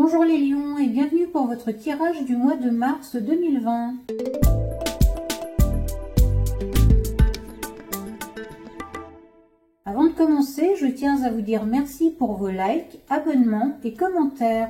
Bonjour les lions et bienvenue pour votre tirage du mois de mars 2020. Avant de commencer, je tiens à vous dire merci pour vos likes, abonnements et commentaires.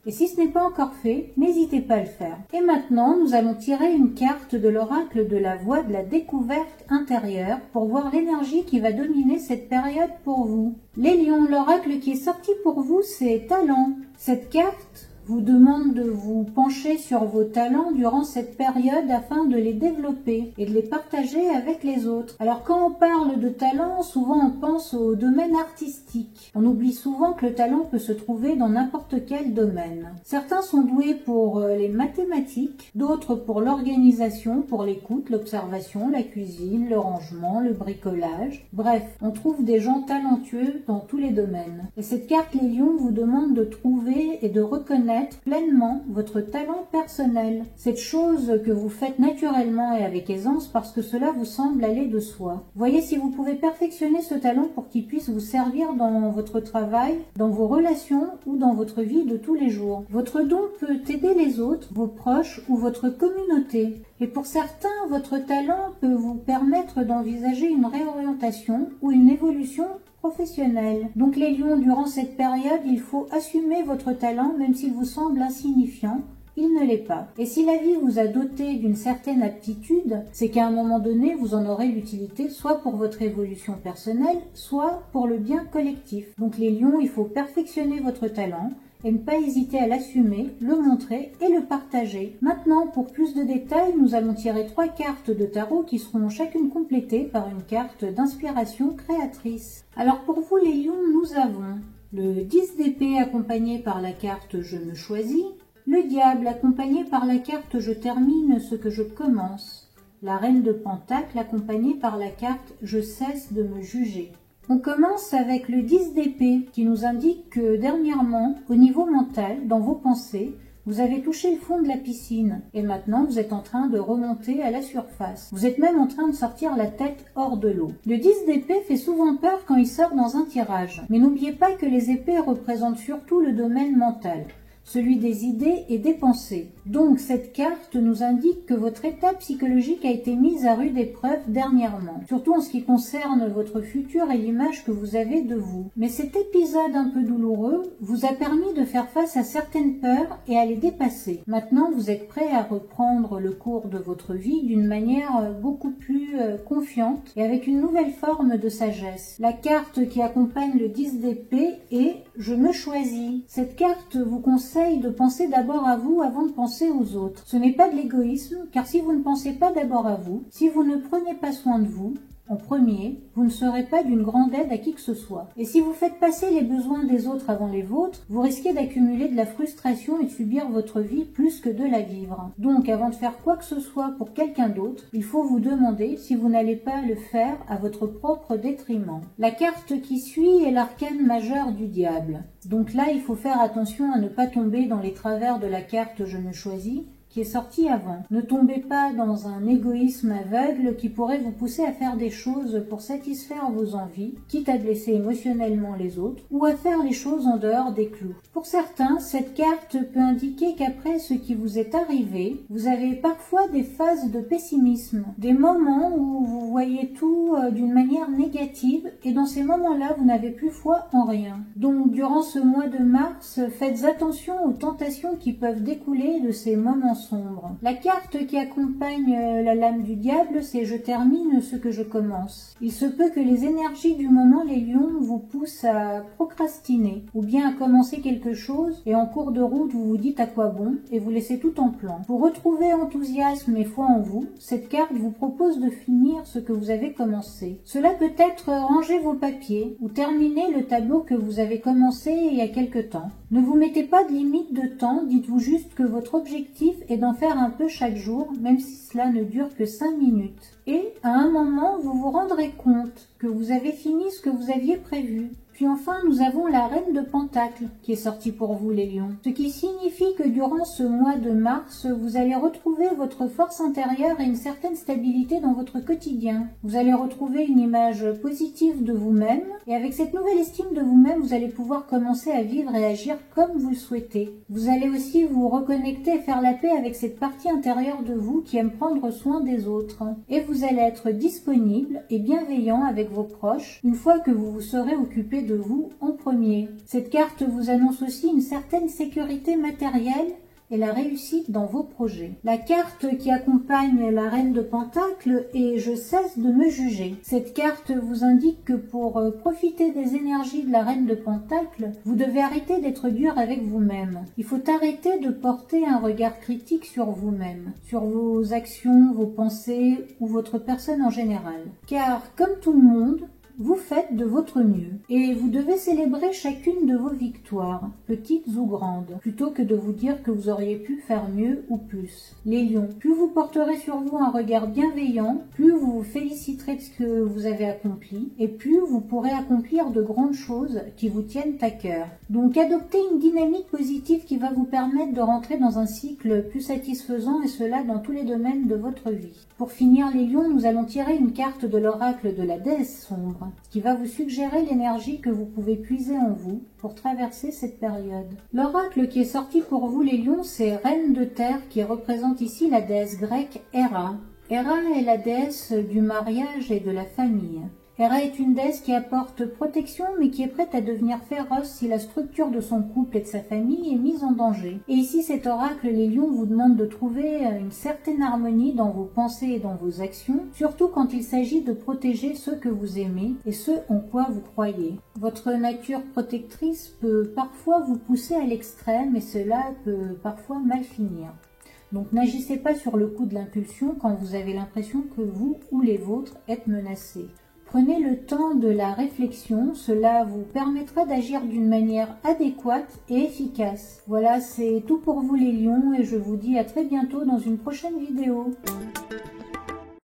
Et si ce n'est pas encore fait, n'hésitez pas à le faire. Et maintenant, nous allons tirer une carte de l'oracle de la voie de la découverte intérieure pour voir l'énergie qui va dominer cette période pour vous. Les lions, l'oracle qui est sorti pour vous, c'est Talent. Cette carte vous demande de vous pencher sur vos talents durant cette période afin de les développer et de les partager avec les autres. Alors quand on parle de talent, souvent on pense au domaine artistique. On oublie souvent que le talent peut se trouver dans n'importe quel domaine. Certains sont doués pour les mathématiques, d'autres pour l'organisation, pour l'écoute, l'observation, la cuisine, le rangement, le bricolage. Bref, on trouve des gens talentueux dans tous les domaines. Et cette carte, les lions, vous demande de trouver et de reconnaître pleinement votre talent personnel. Cette chose que vous faites naturellement et avec aisance parce que cela vous semble aller de soi. Voyez si vous pouvez perfectionner ce talent pour qu'il puisse vous servir dans votre travail, dans vos relations ou dans votre vie de tous les jours. Votre don peut aider les autres, vos proches ou votre communauté. Et pour certains, votre talent peut vous permettre d'envisager une réorientation ou une évolution professionnelle. Donc les lions, durant cette période, il faut assumer votre talent même s'il vous semble insignifiant. Il ne l'est pas. Et si la vie vous a doté d'une certaine aptitude, c'est qu'à un moment donné, vous en aurez l'utilité soit pour votre évolution personnelle, soit pour le bien collectif. Donc les lions, il faut perfectionner votre talent et ne pas hésiter à l'assumer, le montrer et le partager. Maintenant, pour plus de détails, nous allons tirer 3 cartes de tarot qui seront chacune complétées par une carte d'inspiration créatrice. Alors pour vous les lions, nous avons le 10 d'épée accompagné par la carte Je me choisis, le diable accompagné par la carte Je termine ce que je commence, la reine de pentacle accompagnée par la carte Je cesse de me juger. On commence avec le 10 d'épée qui nous indique que dernièrement, au niveau mental, dans vos pensées, vous avez touché le fond de la piscine et maintenant vous êtes en train de remonter à la surface. Vous êtes même en train de sortir la tête hors de l'eau. Le 10 d'épée fait souvent peur quand il sort dans un tirage. Mais n'oubliez pas que les épées représentent surtout le domaine mental, celui des idées et des pensées. Donc cette carte nous indique que votre état psychologique a été mise à rude épreuve dernièrement, surtout en ce qui concerne votre futur et l'image que vous avez de vous. Mais cet épisode un peu douloureux vous a permis de faire face à certaines peurs et à les dépasser. Maintenant, vous êtes prêt à reprendre le cours de votre vie d'une manière beaucoup plus confiante et avec une nouvelle forme de sagesse. La carte qui accompagne le 10 d'épée est « Je me choisis ». Cette carte vous conseille de penser d'abord à vous avant de penser aux autres. Ce n'est pas de l'égoïsme, car si vous ne pensez pas d'abord à vous, si vous ne prenez pas soin de vous, en premier, vous ne serez pas d'une grande aide à qui que ce soit. Et si vous faites passer les besoins des autres avant les vôtres, vous risquez d'accumuler de la frustration et de subir votre vie plus que de la vivre. Donc, avant de faire quoi que ce soit pour quelqu'un d'autre, il faut vous demander si vous n'allez pas le faire à votre propre détriment. La carte qui suit est l'arcane majeur du diable. Donc là, il faut faire attention à ne pas tomber dans les travers de la carte Je me choisis, qui est sorti avant. Ne tombez pas dans un égoïsme aveugle qui pourrait vous pousser à faire des choses pour satisfaire vos envies, quitte à blesser émotionnellement les autres, ou à faire les choses en dehors des clous. Pour certains, cette carte peut indiquer qu'après ce qui vous est arrivé, vous avez parfois des phases de pessimisme, des moments où vous voyez tout d'une manière négative, et dans ces moments-là, vous n'avez plus foi en rien. Donc, durant ce mois de mars, faites attention aux tentations qui peuvent découler de ces moments sombre. La carte qui accompagne la lame du diable, c'est « Je termine ce que je commence ». Il se peut que les énergies du moment, les lions, vous poussent à procrastiner ou bien à commencer quelque chose et en cours de route, vous vous dites à quoi bon et vous laissez tout en plan. Pour retrouver enthousiasme et foi en vous, cette carte vous propose de finir ce que vous avez commencé. Cela peut être ranger vos papiers ou terminer le tableau que vous avez commencé il y a quelque temps. Ne vous mettez pas de limite de temps, dites-vous juste que votre objectif est d'en faire un peu chaque jour, même si cela ne dure que 5 minutes. Et à un moment, vous vous rendrez compte que vous avez fini ce que vous aviez prévu. Puis enfin, nous avons la Reine de Pentacles qui est sortie pour vous les lions. Ce qui signifie que durant ce mois de mars, vous allez retrouver votre force intérieure et une certaine stabilité dans votre quotidien. Vous allez retrouver une image positive de vous-même et avec cette nouvelle estime de vous-même, vous allez pouvoir commencer à vivre et agir comme vous le souhaitez. Vous allez aussi vous reconnecter et faire la paix avec cette partie intérieure de vous qui aime prendre soin des autres. Et vous allez être disponible et bienveillant avec vos proches une fois que vous vous serez occupé de vous en premier. Cette carte vous annonce aussi une certaine sécurité matérielle et la réussite dans vos projets. La carte qui accompagne la Reine de Pentacles est « Je cesse de me juger ». Cette carte vous indique que pour profiter des énergies de la Reine de Pentacles, vous devez arrêter d'être dur avec vous-même. Il faut arrêter de porter un regard critique sur vous-même, sur vos actions, vos pensées ou votre personne en général. Car comme tout le monde, vous faites de votre mieux et vous devez célébrer chacune de vos victoires, petites ou grandes, plutôt que de vous dire que vous auriez pu faire mieux ou plus. Les lions, plus vous porterez sur vous un regard bienveillant, plus vous vous féliciterez de ce que vous avez accompli et plus vous pourrez accomplir de grandes choses qui vous tiennent à cœur. Donc adoptez une dynamique positive qui va vous permettre de rentrer dans un cycle plus satisfaisant et cela dans tous les domaines de votre vie. Pour finir les lions, nous allons tirer une carte de l'oracle de la déesse sombre, qui va vous suggérer l'énergie que vous pouvez puiser en vous pour traverser cette période. L'oracle qui est sorti pour vous les lions, c'est Reine de Terre qui représente ici la déesse grecque Héra. Héra est la déesse du mariage et de la famille. Héra est une déesse qui apporte protection mais qui est prête à devenir féroce si la structure de son couple et de sa famille est mise en danger. Et ici cet oracle, les lions, vous demande de trouver une certaine harmonie dans vos pensées et dans vos actions, surtout quand il s'agit de protéger ceux que vous aimez et ceux en quoi vous croyez. Votre nature protectrice peut parfois vous pousser à l'extrême et cela peut parfois mal finir. Donc n'agissez pas sur le coup de l'impulsion quand vous avez l'impression que vous ou les vôtres êtes menacés. Prenez le temps de la réflexion, cela vous permettra d'agir d'une manière adéquate et efficace. Voilà, c'est tout pour vous les lions et je vous dis à très bientôt dans une prochaine vidéo.